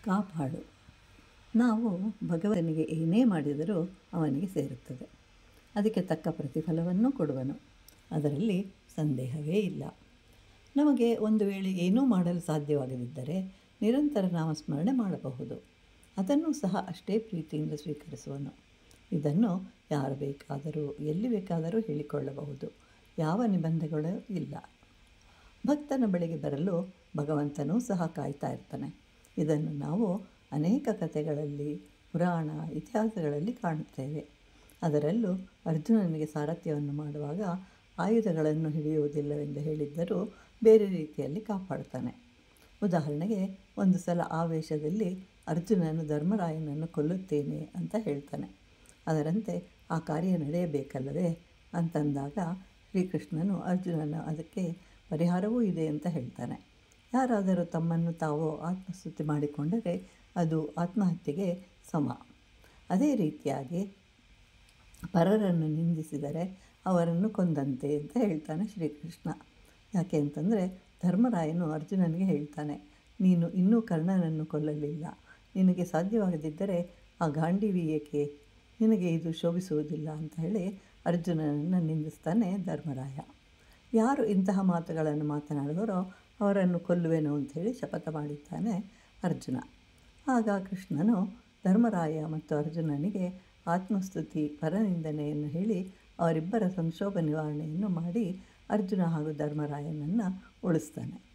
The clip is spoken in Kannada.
ಕಾಪಾಡು. ನಾವು ಭಗವಂತನಿಗೆ ಏನೇ ಮಾಡಿದರೂ ಅವನಿಗೆ ಸೇರುತ್ತದೆ. ಅದಕ್ಕೆ ತಕ್ಕ ಪ್ರತಿಫಲವನ್ನು ಕೊಡುವನು, ಅದರಲ್ಲಿ ಸಂದೇಹವೇ ಇಲ್ಲ. ನಮಗೆ ಒಂದು ವೇಳೆ ಏನೂ ಮಾಡಲು ಸಾಧ್ಯವಾಗದಿದ್ದರೆ ನಿರಂತರ ನಾಮಸ್ಮರಣೆ ಮಾಡಬಹುದು. ಅದನ್ನು ಸಹ ಅಷ್ಟೇ ಪ್ರೀತಿಯಿಂದ ಸ್ವೀಕರಿಸುವನು. ಇದನ್ನು ಯಾರು ಬೇಕಾದರೂ ಎಲ್ಲಿ ಬೇಕಾದರೂ ಹೇಳಿಕೊಳ್ಳಬಹುದು. ಯಾವ ನಿಬಂಧನೆಗಳೂ ಇಲ್ಲ. ಭಕ್ತನ ಬಳಿಗೆ ಬರಲು ಭಗವಂತನೂ ಸಹ ಕಾಯ್ತಾ ಇರ್ತಾನೆ. ಇದನ್ನು ನಾವು ಅನೇಕ ಕಥೆಗಳಲ್ಲಿ, ಪುರಾಣ, ಇತಿಹಾಸಗಳಲ್ಲಿ ಕಾಣುತ್ತೇವೆ. ಅದರಲ್ಲೂ ಅರ್ಜುನನಿಗೆ ಸಾರಥ್ಯವನ್ನು ಮಾಡುವಾಗ ಆಯುಧಗಳನ್ನು ಹಿಡಿಯುವುದಿಲ್ಲವೆಂದು ಹೇಳಿದ್ದರೂ ಬೇರೆ ರೀತಿಯಲ್ಲಿ ಕಾಪಾಡುತ್ತಾನೆ. ಉದಾಹರಣೆಗೆ, ಒಂದು ಸಲ ಆವೇಶದಲ್ಲಿ ಅರ್ಜುನನು ಧರ್ಮರಾಯನನ್ನು ಕೊಲ್ಲುತ್ತೇನೆ ಅಂತ ಹೇಳ್ತಾನೆ. ಅದರಂತೆ ಆ ಕಾರ್ಯ ನಡೆಯಬೇಕಲ್ಲವೇ ಅಂತಂದಾಗ ಶ್ರೀಕೃಷ್ಣನು ಅರ್ಜುನನ ಅದಕ್ಕೆ ಪರಿಹಾರವೂ ಇದೆ ಅಂತ ಹೇಳ್ತಾನೆ. ಯಾರಾದರೂ ತಮ್ಮನ್ನು ತಾವು ಆತ್ಮಸ್ತುತಿ ಮಾಡಿಕೊಂಡರೆ ಅದು ಆತ್ಮಹತ್ಯೆಗೆ ಸಮ. ಅದೇ ರೀತಿಯಾಗಿ ಪರರನ್ನು ನಿಂದಿಸಿದರೆ ಅವರನ್ನು ಕೊಂದಂತೆ ಅಂತ ಹೇಳ್ತಾನೆ ಶ್ರೀಕೃಷ್ಣ. ಯಾಕೆ ಅಂತಂದರೆ ಧರ್ಮರಾಯನು ಅರ್ಜುನನಿಗೆ ಹೇಳ್ತಾನೆ, ನೀನು ಇನ್ನೂ ಕರ್ಣನನ್ನು ಕೊಲ್ಲಲಿಲ್ಲ, ನಿನಗೆ ಸಾಧ್ಯವಾಗದಿದ್ದರೆ ಆ ಗಾಂಡೀವಿ ಏಕೆ, ನಿನಗೆ ಇದು ಶೋಭಿಸುವುದಿಲ್ಲ ಅಂತ ಹೇಳಿ ಅರ್ಜುನನನ್ನು ನಿಂದಿಸ್ತಾನೆ ಧರ್ಮರಾಯ. ಯಾರು ಇಂತಹ ಮಾತುಗಳನ್ನು ಮಾತನಾಡುವರೋ ಅವರನ್ನು ಕೊಲ್ಲುವೆನು ಅಂಥೇಳಿ ಶಪಥ ಮಾಡಿದ್ದಾನೆ ಅರ್ಜುನ. ಆಗ ಕೃಷ್ಣನು ಧರ್ಮರಾಯ ಮತ್ತು ಅರ್ಜುನನಿಗೆ ಆತ್ಮಸ್ತುತಿ, ಪರನಿಂದನೆಯನ್ನು ಹೇಳಿ ಅವರಿಬ್ಬರ ಸಂಕ್ಷೋಭ ನಿವಾರಣೆಯನ್ನು ಮಾಡಿ ಅರ್ಜುನ ಹಾಗೂ ಧರ್ಮರಾಯನನ್ನು ಉಳಿಸ್ತಾನೆ.